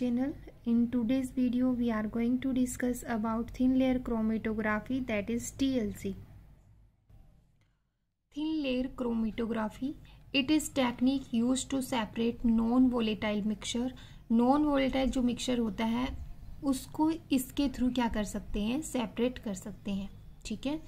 channel. In today's video we are going to discuss about thin layer chromatography, that is TLC. Thin layer chromatography, it is technique used to separate non-volatile mixture. Non-volatile जो mixture होता है उसको इसके through क्या कर सकते हैं, separate कर सकते हैं. ठीक है.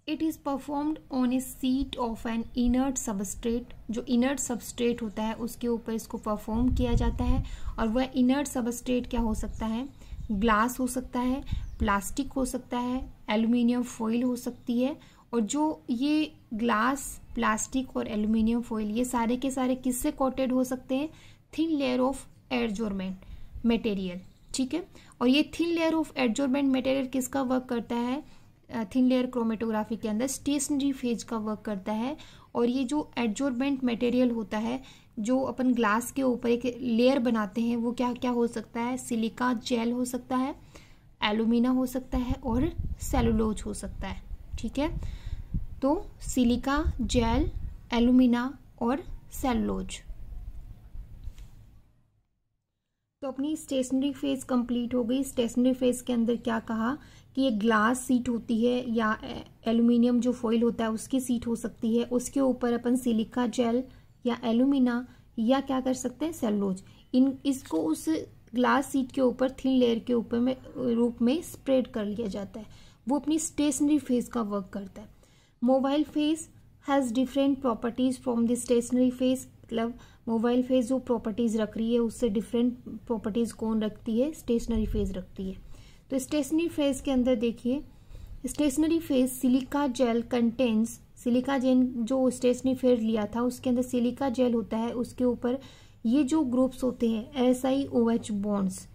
It is performed on A seat of N inert substrate. जो इनर्ट सबस्ट्रेट होता है उसके ऊपर इसको परफॉर्म किया जाता है. और वह इनर्ट सबस्ट्रेट क्या हो सकता है, ग्लास हो सकता है, प्लास्टिक हो सकता है, एल्युमिनियम फॉइल हो सकती है. और जो ये ग्लास, प्लास्टिक और एल्युमिनियम फॉइल ये सारे के सारे किससे कोटेड हो सकते हैं, thin layer of adsorbent material. ठीक है. और ये thin layer of adsorbent material किसका वर्क करता है, थिन लेयर क्रोमेटोग्राफी के अंदर स्टेशनरी फेज का वर्क करता है. और ये जो एडजोर्बेंट मटेरियल होता है जो अपन ग्लास के ऊपर एक लेयर बनाते हैं वो क्या क्या हो सकता है, सिलिका जेल हो सकता है, एलुमिना हो सकता है और सेलुलोज हो सकता है. ठीक है. तो सिलिका जेल, एलुमिना और सेलुलोज. तो अपनी स्टेशनरी फेज कंप्लीट हो गई. स्टेशनरी फेज के अंदर क्या कहा कि ये ग्लास सीट होती है या एल्युमिनियम जो फॉइल होता है उसकी सीट हो सकती है. उसके ऊपर अपन सिलिका जेल या एल्युमिना या क्या कर सकते हैं, सेलुलोज, इसको उस ग्लास सीट के ऊपर थिन लेयर के ऊपर में रूप में स्प्रेड कर लिया जाता है. वो अपनी स्टेशनरी फेज का वर्क करता है. Mobile phase has different properties from the stationary phase. मतलब मोबाइल फेज जो प्रॉपर्टीज रख रही है उससे डिफरेंट प्रॉपर्टीज कौन रखती है, स्टेशनरी फेज रखती है. तो स्टेशनरी फेज के अंदर देखिए, stationary phase silica gel contains, silica gel जो स्टेशनरी फेज लिया था उसके अंदर सिलिका जेल होता है. उसके ऊपर ये जो ग्रुप्स होते हैं SiOH बॉन्ड्स,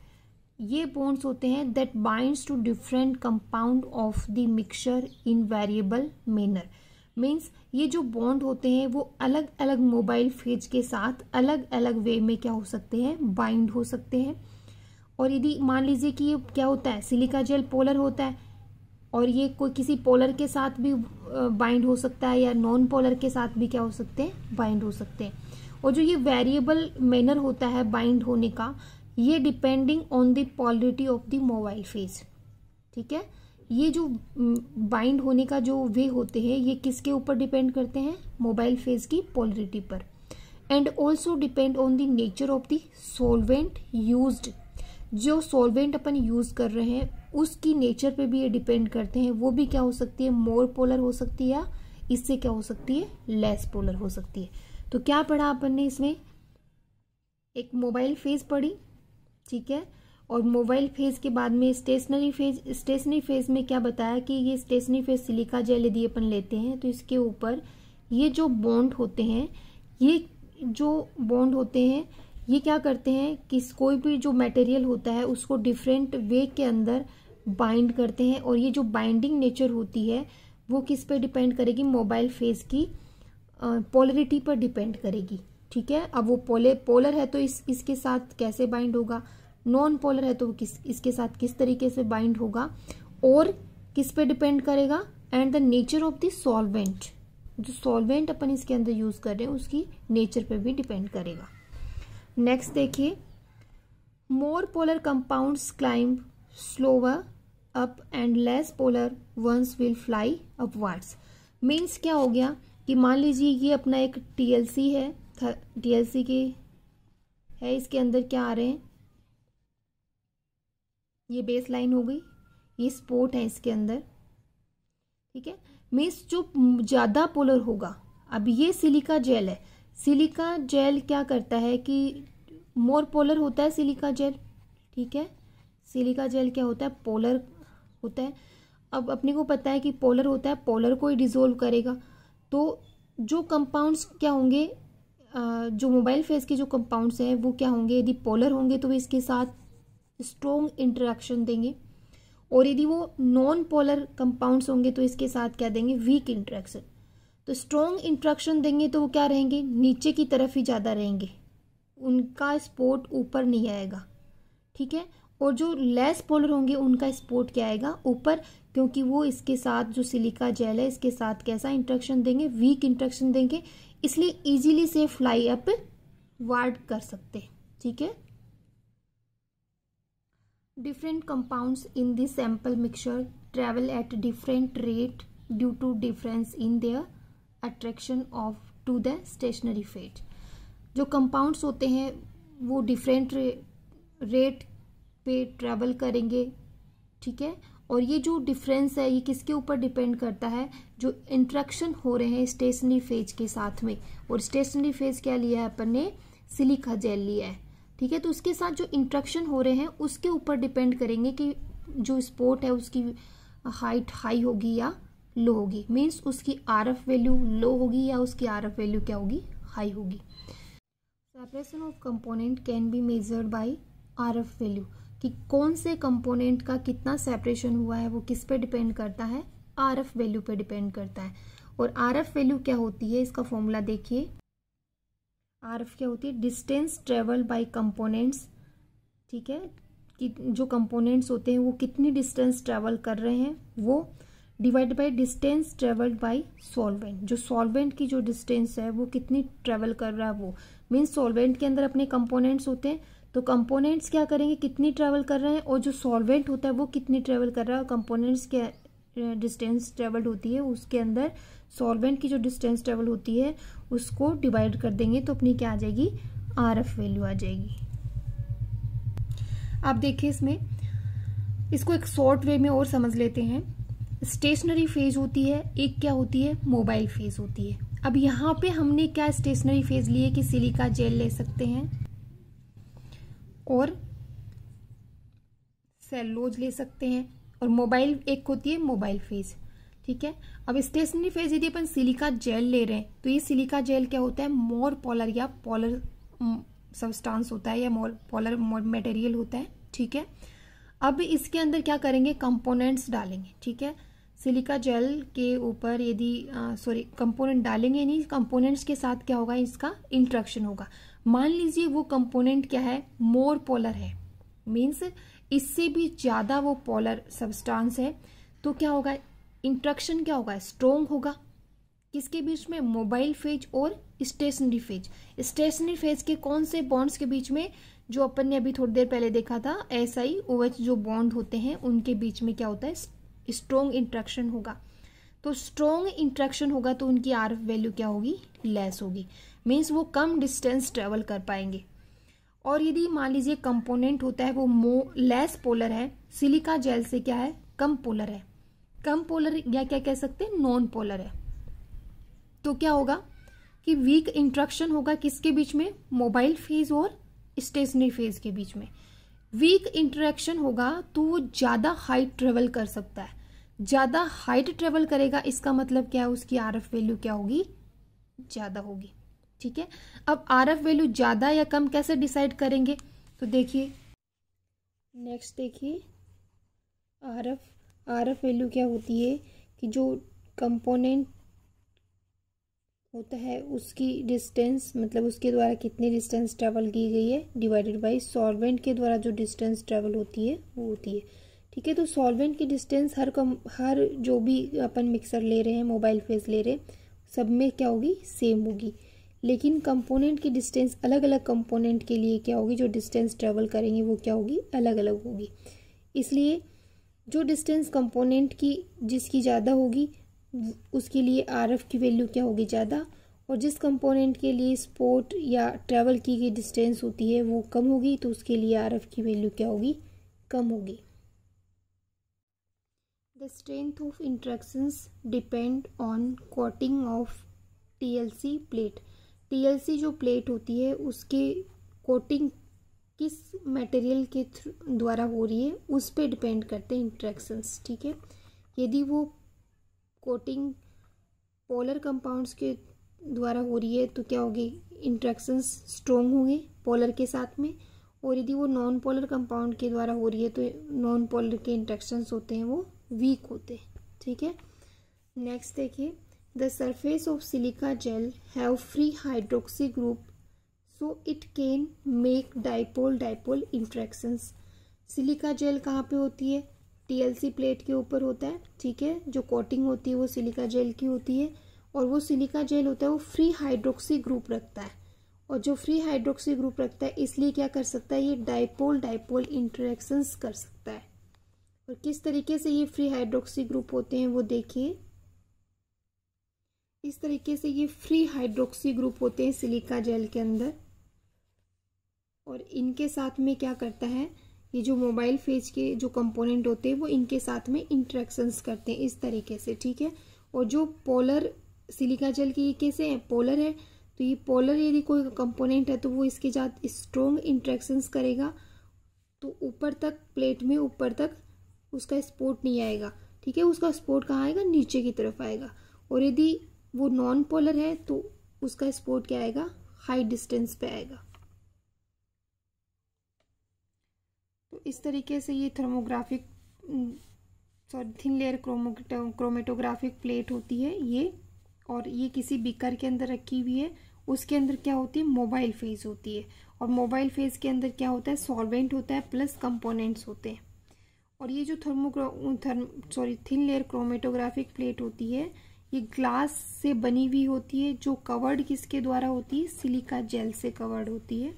ये बॉन्ड्स होते हैं that binds two different compound of the mixture in variable manner. Means ये जो बॉन्ड होते हैं वो अलग अलग मोबाइल फेज के साथ अलग अलग वे में क्या हो सकते हैं, बाइंड हो सकते हैं. और यदि मान लीजिए कि ये क्या होता है, सिलिका जेल पोलर होता है और ये कोई किसी पोलर के साथ भी बाइंड हो सकता है या नॉन पोलर के साथ भी क्या हो सकते हैं, बाइंड हो सकते हैं. और जो ये वेरिएबल मैनर होता है बाइंड होने का, ये depending on the polarity of the mobile phase. ठीक है. ये जो बाइंड होने का जो वे होते हैं ये किसके ऊपर डिपेंड करते हैं, मोबाइल फेज की पोलरिटी पर. And also depend on the nature of the solvent used. जो सॉल्वेंट अपन यूज कर रहे हैं उसकी नेचर पे भी ये डिपेंड करते हैं. वो भी क्या हो सकती है, मोर पोलर हो सकती है या इससे क्या हो सकती है, लेस पोलर हो सकती है. तो क्या पढ़ा अपन ने इसमें, एक मोबाइल फेज पढ़ी. ठीक है. और मोबाइल फेज के बाद में स्टेशनरी फेज. स्टेशनरी फेज में क्या बताया कि ये स्टेशनरी फेज सिलिका जेल यदि अपन लेते हैं तो इसके ऊपर ये जो बॉन्ड होते हैं, ये जो बॉन्ड होते हैं ये क्या करते हैं कि कोई भी जो मटेरियल होता है उसको डिफरेंट वे के अंदर बाइंड करते हैं. और ये जो बाइंडिंग नेचर होती है वो किस पे डिपेंड करेगी, मोबाइल फेज की पोलरिटी पर डिपेंड करेगी. ठीक है. अब वो पोलर है तो इसके साथ कैसे बाइंड होगा, नॉन पोलर है तो इसके साथ किस तरीके से बाइंड होगा, और किस पे डिपेंड करेगा, and the nature of the solvent. जो सॉल्वेंट अपन इसके अंदर यूज कर रहे हैं उसकी नेचर पे भी डिपेंड करेगा. नेक्स्ट देखिए, more polar compounds climb slower up and less polar ones will fly upwards. Means क्या हो गया कि मान लीजिए ये अपना एक TLC है, TLC की है, इसके अंदर क्या आ रहे हैं, ये बेस लाइन हो गई, ये स्पोर्ट है इसके अंदर. ठीक है. मीन्स जो ज्यादा पोलर होगा, अब ये सिलिका जेल है, सिलिका जेल क्या करता है कि मोर पोलर होता है सिलिका जेल. ठीक है. सिलिका जेल क्या होता है, पोलर होता है. अब अपने को पता है कि पोलर होता है, पोलर को ही डिसोल्व करेगा. तो जो कंपाउंड्स क्या होंगे, जो मोबाइल फेज के जो कंपाउंड्स हैं वो क्या होंगे, यदि पोलर होंगे तो इसके साथ स्ट्रॉन्ग इंटरेक्शन देंगे. और यदि वो नॉन पोलर कंपाउंड्स होंगे तो इसके साथ क्या देंगे, वीक इंटरेक्शन. तो स्ट्रॉन्ग इंट्रैक्शन देंगे तो वो क्या रहेंगे, नीचे की तरफ ही ज़्यादा रहेंगे, उनका स्पोर्ट ऊपर नहीं आएगा. ठीक है. और जो लेस पोलर होंगे उनका स्पोर्ट क्या आएगा, ऊपर, क्योंकि वो इसके साथ जो सिलिका जेल है इसके साथ कैसा इंट्रैक्शन देंगे, वीक इंट्रैक्शन देंगे, इसलिए इजीली से फ्लाई अप वार्ड कर सकते हैं. ठीक है. Different compounds in the sample mixture travel at different rate due to difference in their attraction of to the stationary phase. जो कंपाउंड्स होते हैं वो डिफरेंट रेट पे ट्रैवल करेंगे, ठीक है। और ये जो डिफरेंस है ये किसके ऊपर डिपेंड करता है, जो इंट्रैक्शन हो रहे हैं स्टेशनरी फेज के साथ में। और स्टेशनरी फेज क्या लिया है अपन ने, सिलिका जेल लिया है, ठीक है। तो उसके साथ जो इंट्रैक्शन हो रहे हैं उसके ऊपर डिपेंड करेंगे कि जो स्पॉट है उसकी हाइट हाई होगी या लो होगी, मीन्स उसकी आरएफ वैल्यू लो होगी या उसकी आरएफ वैल्यू क्या होगी, हाई होगी। Separation of component can be measured by RF value, कि कौन से कंपोनेंट का कितना सेपरेशन हुआ है वो किस पे डिपेंड करता है, आरएफ वैल्यू पे डिपेंड करता है। और आरएफ वैल्यू क्या होती है, इसका फॉर्मूला देखिए। आरएफ क्या होती है, डिस्टेंस ट्रेवल बाय कंपोनेंट्स, ठीक है, कि जो कंपोनेंट्स होते हैं वो कितनी डिस्टेंस ट्रेवल कर रहे हैं वो, divide by distance travelled by solvent, जो सॉल्वेंट की जो डिस्टेंस है वो कितनी ट्रेवल कर रहा है वो, मीन्स सॉल्वेंट के अंदर अपने कंपोनेंट्स होते हैं तो कंपोनेंट्स क्या करेंगे, कितनी ट्रेवल कर रहे हैं, और जो सॉल्वेंट होता है वो कितनी ट्रेवल कर रहा है। कंपोनेंट्स के डिस्टेंस ट्रेवल्ड होती है उसके अंदर सॉल्वेंट की जो डिस्टेंस ट्रेवल होती है उसको डिवाइड कर देंगे तो अपनी क्या आ जाएगी, आरएफ वैल्यू आ जाएगी। आप देखिए इसमें, इसको एक शॉर्ट वे में और समझ लेते हैं। स्टेशनरी फेज होती है, एक क्या होती है, मोबाइल फेज होती है। अब यहाँ पे हमने क्या स्टेशनरी फेज लिए कि सिलिका जेल ले सकते हैं और सेलुलोज ले सकते हैं, और मोबाइल एक होती है मोबाइल फेज, ठीक है। अब स्टेशनरी फेज यदि अपन सिलिका जेल ले रहे हैं तो ये सिलिका जेल क्या होता है, मोर पोलर या पोलर सब्सटेंस होता है या मोर पोलर मटेरियल होता है, ठीक है। अब इसके अंदर क्या करेंगे, कंपोनेंट्स डालेंगे, ठीक है। सिलिका जेल के ऊपर यदि कंपोनेंट डालेंगे नहीं, कंपोनेंट्स के साथ क्या होगा, इसका इंट्रैक्शन होगा। मान लीजिए वो कंपोनेंट क्या है, मोर पोलर है, मीन्स इससे भी ज्यादा वो पोलर सब्सटेंस है, तो क्या होगा, इंट्रैक्शन क्या होगा, स्ट्रोंग होगा। किसके बीच में, मोबाइल फेज और स्टेशनरी फेज। स्टेशनरी फेज के कौन से बॉन्ड्स के बीच में, जो अपन ने अभी थोड़ी देर पहले देखा था SiOH जो बॉन्ड होते हैं उनके बीच में क्या होता है, स्ट्रोंग इंट्रैक्शन होगा। तो स्ट्रोंग इंट्रैक्शन होगा तो उनकी आरएफ वैल्यू क्या होगी, लेस होगी, मीन्स वो कम डिस्टेंस ट्रेवल कर पाएंगे। और यदि मान लीजिए कंपोनेंट होता है वो लेस पोलर है, सिलिका जेल से क्या है, कम पोलर है, कम पोलर या क्या कह सकते हैं, नॉन पोलर है, तो क्या होगा कि वीक इंट्रैक्शन होगा किसके बीच में, मोबाइल फेज और स्टेशनरी फेज के बीच में। वीक इंटरेक्शन होगा तो वो ज्यादा हाइट ट्रेवल कर सकता है, ज्यादा हाइट ट्रेवल करेगा, इसका मतलब क्या है, उसकी आरएफ वैल्यू क्या होगी, ज्यादा होगी, ठीक है। अब आरएफ वैल्यू ज्यादा या कम कैसे डिसाइड करेंगे, तो देखिए नेक्स्ट देखिए, आरएफ वैल्यू क्या होती है कि जो कंपोनेंट होता है उसकी डिस्टेंस, मतलब उसके द्वारा कितनी डिस्टेंस ट्रेवल की गई है, डिवाइडेड बाय सॉल्वेंट के द्वारा जो डिस्टेंस ट्रेवल होती है वो होती है, ठीक है। तो सॉल्वेंट की डिस्टेंस हर जो भी अपन मिक्सर ले रहे हैं, मोबाइल फेज ले रहे हैं, सब में क्या होगी, सेम होगी। लेकिन कंपोनेंट की डिस्टेंस अलग अलग कंपोनेंट के लिए क्या होगी, जो डिस्टेंस ट्रेवल करेंगे वो क्या होगी, अलग अलग होगी। इसलिए जो डिस्टेंस कंपोनेंट की जिसकी ज़्यादा होगी उसके लिए आरएफ की वैल्यू क्या होगी, ज़्यादा, और जिस कंपोनेंट के लिए स्पॉट या ट्रेवल की गई डिस्टेंस होती है वो कम होगी तो उसके लिए आरएफ की वैल्यू क्या होगी, कम होगी। The strength of interactions depend on coating of TLC plate. TLC जो प्लेट होती है उसके कोटिंग किस मटेरियल के द्वारा हो रही है उस पर डिपेंड करते हैं इंट्रैक्शंस, ठीक है। यदि वो कोटिंग पोलर कंपाउंड्स के द्वारा हो रही है तो क्या होगी, इंट्रैक्शंस स्ट्रोंग होंगे पोलर के साथ में, और यदि वो नॉन पोलर कंपाउंड के द्वारा हो रही है तो नॉन पोलर के इंट्रैक्शंस होते हैं वो वीक होते हैं, ठीक है। नेक्स्ट देखिए, the surface of silica gel have free hydroxy group so it can make dipole interactions. Silica gel कहाँ पे होती है, टीएलसी प्लेट के ऊपर होता है, ठीक है। जो कोटिंग होती है वो सिलिका जेल की होती है, और वो सिलिका जेल होता है वो फ्री हाइड्रोक्सी ग्रुप रखता है, और जो फ्री हाइड्रोक्सी ग्रुप रखता है इसलिए क्या कर सकता है, ये डाइपोल डाइपोल इंटरेक्शंस कर सकता है। और किस तरीके से ये फ्री हाइड्रोक्सी ग्रुप होते हैं वो देखिए, इस तरीके से ये फ्री हाइड्रोक्सी ग्रुप होते हैं सिलिका जेल के अंदर। और इनके साथ में क्या करता है, ये जो मोबाइल फेज के जो कंपोनेंट होते हैं वो इनके साथ में इंटरेक्शंस करते हैं इस तरीके से, ठीक है। और जो पोलर सिलिका जेल की ये कैसे है, पोलर है, तो ये पोलर यदि कोई कंपोनेंट है तो वो इसके साथ स्ट्रॉन्ग इंटरेक्शंस करेगा, तो ऊपर तक प्लेट में ऊपर तक उसका स्पोर्ट नहीं आएगा, ठीक है। उसका स्पोर्ट कहाँ आएगा, नीचे की तरफ आएगा। और यदि वो नॉन पोलर है तो उसका स्पोर्ट क्या आएगा, हाई डिस्टेंस पे आएगा। तो इस तरीके से ये thermographic thin layer chromatographic plate होती है ये। और ये किसी बीकर के अंदर रखी हुई है, उसके अंदर क्या होती है, मोबाइल फेज होती है। और मोबाइल फेज के अंदर क्या होता है, सॉल्वेंट होता है प्लस कंपोनेंट्स होते हैं। और ये जो थिन लेयर क्रोमेटोग्राफिक प्लेट होती है ये ग्लास से बनी हुई होती है, जो कवर्ड किसके द्वारा होती है, सिलिका जेल से कवर्ड होती है।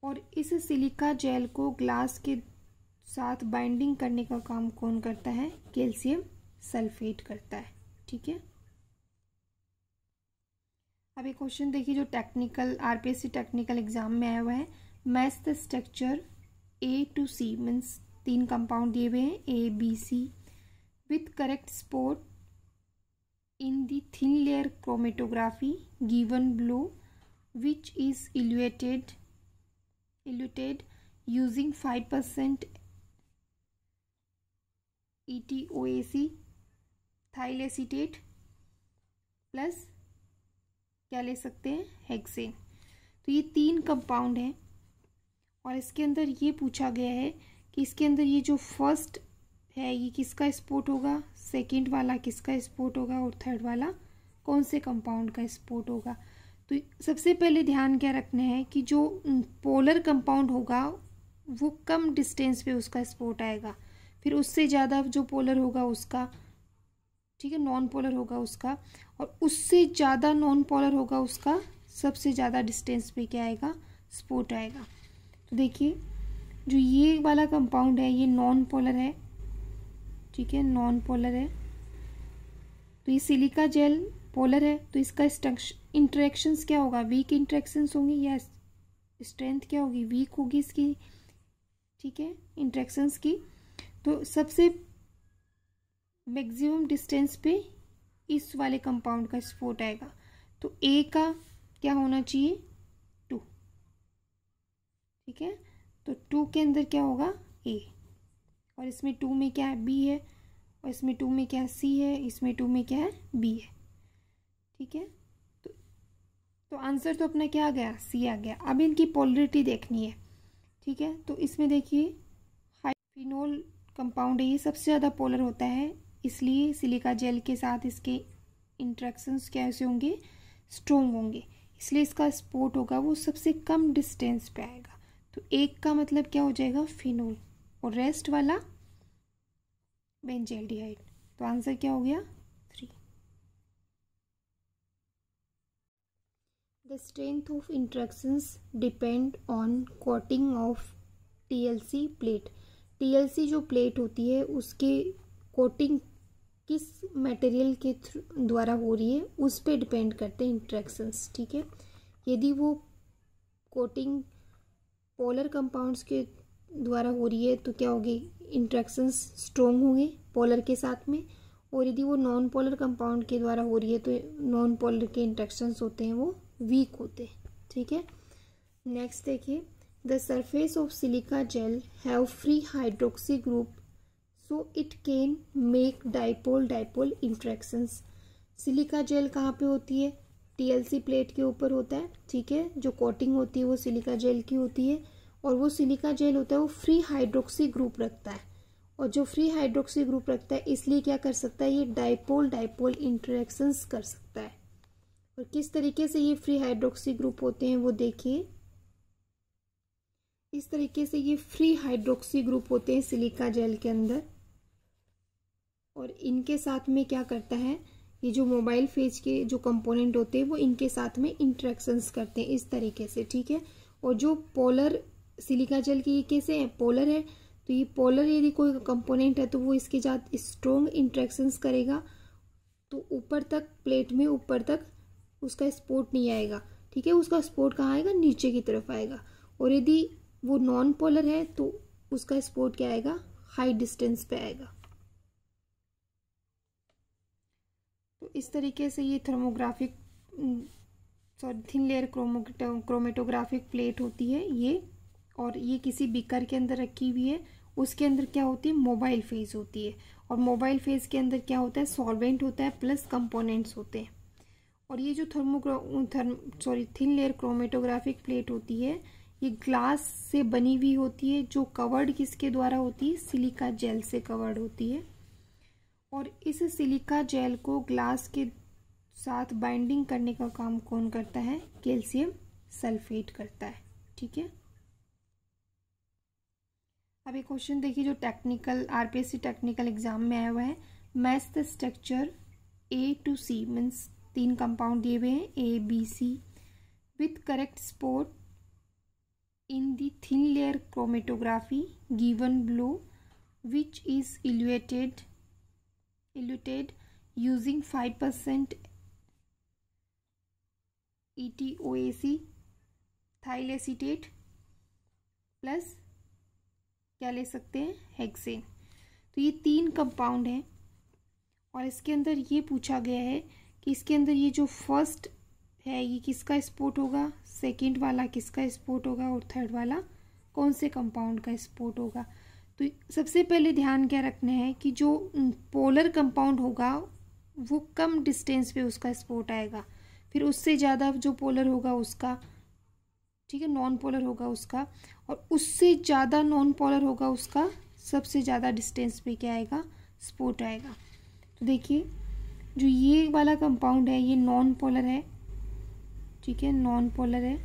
और इस सिलिका जेल को ग्लास के साथ बाइंडिंग करने का काम कौन करता है, कैल्शियम सल्फेट करता है, ठीक है। अब एक क्वेश्चन देखिए जो टेक्निकल आरपीएससी टेक्निकल एग्जाम में आया हुआ है, match the structure A to C, means 3 compound दिए हुए हैं A B C with correct spot in the thin layer chromatography given below, which is eluted using 5% ETOAC ethyl acetate plus क्या ले सकते हैं, हेक्सेन। तो ये 3 कंपाउंड हैं और इसके अंदर ये पूछा गया है कि इसके अंदर ये जो फर्स्ट है ये किसका स्पोर्ट होगा, सेकंड वाला किसका स्पोर्ट होगा और थर्ड वाला कौन से कंपाउंड का स्पोर्ट होगा। तो सबसे पहले ध्यान क्या रखना है कि जो पोलर कंपाउंड होगा वो कम डिस्टेंस पे उसका स्पोर्ट आएगा, फिर उससे ज़्यादा जो पोलर होगा उसका, ठीक है, नॉन पोलर होगा उसका, और उससे ज़्यादा नॉन पोलर होगा उसका सबसे ज़्यादा डिस्टेंस पे क्या आएगा, स्पोर्ट आएगा। तो देखिए जो ये वाला कंपाउंड है ये नॉन पोलर है, ठीक है, नॉन पोलर है। तो ये सिलिका जेल पोलर है, तो इसका इंटरेक्शंस क्या होगा, वीक इंटरेक्शंस होंगी या स्ट्रेंथ क्या होगी, वीक होगी इसकी, ठीक है, इंटरेक्शंस की। तो सबसे मैक्सिमम डिस्टेंस पे इस वाले कंपाउंड का स्पोर्ट आएगा। तो ए का क्या होना चाहिए, 2, ठीक है। तो 2 के अंदर क्या होगा, ए, और इसमें 2 में क्या है, बी है, और इसमें 2 में क्या है, सी है, इसमें 2 में क्या है, बी है, ठीक है। तो आंसर तो अपना क्या आ गया, सी आ गया। अब इनकी पोलरिटी देखनी है, ठीक है। तो इसमें देखिए हाइफिनोल कंपाउंड है, ये सबसे ज़्यादा पोलर होता है, इसलिए सिलिका जेल के साथ इसके इंट्रैक्शंस कैसे होंगे, स्ट्रॉन्ग होंगे, इसलिए इसका स्पोर्ट होगा वो सबसे कम डिस्टेंस पे आएगा। तो एक का मतलब क्या हो जाएगा, फिनोल, और रेस्ट वाला बेंजल्डिहाइड। तो आंसर क्या हो गया, 3। The strength of interactions depend on coating of TLC plate. TLC जो प्लेट होती है उसके कोटिंग किस मटेरियल के द्वारा हो रही है उस पर डिपेंड करते हैं इंट्रैक्शंस, ठीक है। यदि वो कोटिंग पोलर कंपाउंड्स के द्वारा हो रही है तो क्या होगी, इंट्रैक्शंस स्ट्रॉन्ग होंगे पोलर के साथ में, और यदि वो नॉन पोलर कंपाउंड के द्वारा हो रही है तो नॉन पोलर के इंट्रैक्शंस होते हैं वो वीक होते हैं, ठीक है। नेक्स्ट देखिए, the surface of silica gel have free hydroxy group so it can make dipole dipole interactions. Silica gel कहाँ पे होती है, टीएलसी प्लेट के ऊपर होता है, ठीक है। जो कोटिंग होती है वो सिलिका जेल की होती है, और वो सिलिका जेल होता है वो फ्री हाइड्रोक्सी ग्रुप रखता है, और जो फ्री हाइड्रोक्सी ग्रुप रखता है इसलिए क्या कर सकता है, ये डाइपोल डाइपोल इंटरेक्शंस कर सकता है। और किस तरीके से ये फ्री हाइड्रोक्सी ग्रुप होते हैं वो देखिए, इस तरीके से ये फ्री हाइड्रोक्सी ग्रुप होते हैं सिलिका जेल के अंदर। और इनके साथ में क्या करता है, ये जो मोबाइल फेज के जो कंपोनेंट होते हैं वो इनके साथ में इंटरेक्शंस करते हैं इस तरीके से, ठीक है। और जो पोलर सिलिका जेल की ये कैसे है, पोलर है, तो ये पोलर यदि कोई कंपोनेंट है तो वो इसके साथ स्ट्रॉन्ग इंटरेक्शंस करेगा, तो ऊपर तक प्लेट में ऊपर तक उसका स्पोर्ट नहीं आएगा, ठीक है। उसका स्पोर्ट कहाँ आएगा, नीचे की तरफ आएगा। और यदि वो नॉन पोलर है तो उसका स्पोर्ट क्या आएगा, हाई डिस्टेंस पे आएगा। तो इस तरीके से ये thermographic thin layer chromatographic plate होती है ये, और ये किसी बीकर के अंदर रखी हुई है। उसके अंदर क्या होती है, मोबाइल फेज होती है, और मोबाइल फेज के अंदर क्या होता है, सॉल्वेंट होता है प्लस कंपोनेंट्स होते हैं। और ये जो थिन लेयर क्रोमेटोग्राफिक प्लेट होती है ये ग्लास से बनी हुई होती है, जो कवर्ड किसके द्वारा होती है, सिलिका जेल से कवर्ड होती है। और इस सिलिका जेल को ग्लास के साथ बाइंडिंग करने का काम कौन करता है, कैल्शियम सल्फेट करता है, ठीक है। अब एक क्वेश्चन देखिए जो टेक्निकल आरपीएससी टेक्निकल एग्जाम में आया हुआ है। Match the structure A to C, means 3 compound दिए हुए हैं A B C with correct spot in the thin layer chromatography given below, which is eluted using 5% ETOAC ethyl acetate plus क्या ले सकते हैं, हेक्सेन। तो ये 3 कंपाउंड हैं और इसके अंदर ये पूछा गया है कि इसके अंदर ये जो फर्स्ट है ये किसका स्पोर्ट होगा, सेकंड वाला किसका स्पोर्ट होगा, और थर्ड वाला कौन से कंपाउंड का स्पोर्ट होगा। तो सबसे पहले ध्यान क्या रखना है कि जो पोलर कंपाउंड होगा वो कम डिस्टेंस पे उसका स्पोर्ट आएगा, फिर उससे ज़्यादा जो पोलर होगा उसका, ठीक है, नॉन पोलर होगा उसका, और उससे ज़्यादा नॉन पोलर होगा उसका सबसे ज़्यादा डिस्टेंस पे क्या आएगा, स्पोर्ट आएगा। तो देखिए जो ये वाला कंपाउंड है ये नॉन पोलर है, ठीक है, नॉन पोलर है।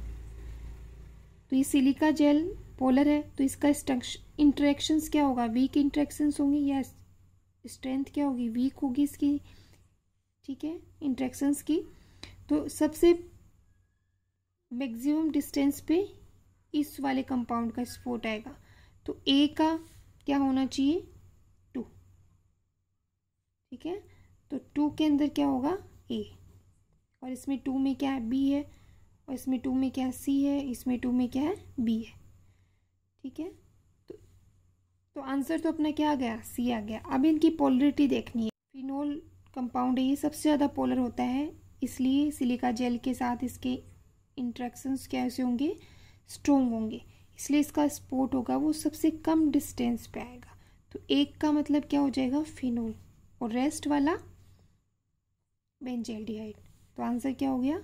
तो ये सिलिका जेल पोलर है, तो इसका इंटरेक्शंस क्या होगा, वीक इंटरेक्शंस होंगे, या स्ट्रेंथ क्या होगी, वीक होगी इसकी, ठीक है, इंटरेक्शंस की। तो सबसे मैक्सिमम डिस्टेंस पे इस वाले कंपाउंड का स्पोर्ट आएगा। तो ए का क्या होना चाहिए, 2, ठीक है। तो 2 के अंदर क्या होगा, ए, और इसमें 2 में क्या है, बी है, और इसमें 2 में क्या है, सी है, इसमें 2 में क्या है, बी है, ठीक है। तो आंसर तो अपना क्या आ गया, सी आ गया। अब इनकी पोलरिटी देखनी है। फिनोल कंपाउंड है ये सबसे ज़्यादा पोलर होता है, इसलिए सिलिका जेल के साथ इसके इंट्रैक्शंस कैसे होंगे, स्ट्रॉन्ग होंगे, इसलिए इसका स्पोर्ट होगा वो सबसे कम डिस्टेंस पे आएगा। तो एक का मतलब क्या हो जाएगा, फिनोल, और रेस्ट वाला बेंजल्डिहाइड। तो आंसर क्या हो गया,